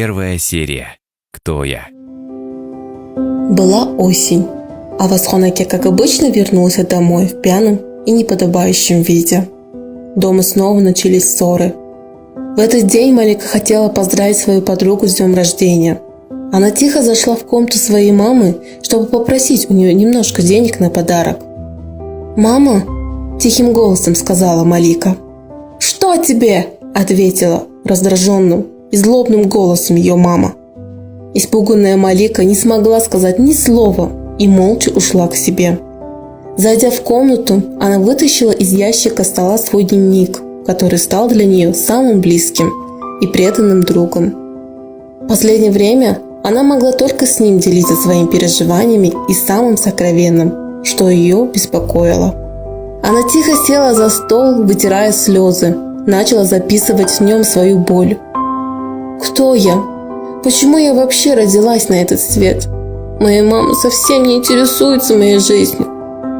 Первая серия. Кто я? Была осень, а Васхонаке, как обычно, вернулся домой в пьяном и неподобающем виде. Дома снова начались ссоры. В этот день Малика хотела поздравить свою подругу с днем рождения. Она тихо зашла в комнату своей мамы, чтобы попросить у нее немножко денег на подарок. «Мама!» – тихим голосом сказала Малика. «Что тебе?» – ответила раздраженным и злобным голосом ее мама. Испуганная Малика не смогла сказать ни слова и молча ушла к себе. Зайдя в комнату, она вытащила из ящика стола свой дневник, который стал для нее самым близким и преданным другом. В последнее время она могла только с ним делиться своими переживаниями и самым сокровенным, что ее беспокоило. Она тихо села за стол, вытирая слезы, начала записывать в нем свою боль. «Кто я? Почему я вообще родилась на этот свет? Моя мама совсем не интересуется моей жизнью.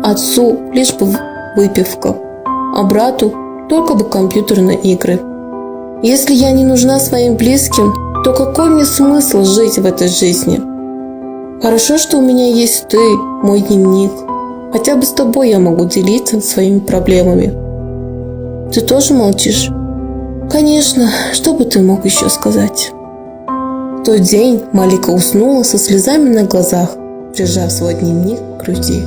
Отцу лишь бы выпивка, а брату только бы компьютерные игры. Если я не нужна своим близким, то какой мне смысл жить в этой жизни? Хорошо, что у меня есть ты, мой дневник. Хотя бы с тобой я могу делиться своими проблемами». «Ты тоже молчишь?» «Конечно, что бы ты мог еще сказать?» В тот день Малика уснула со слезами на глазах, прижав свой дневник к груди.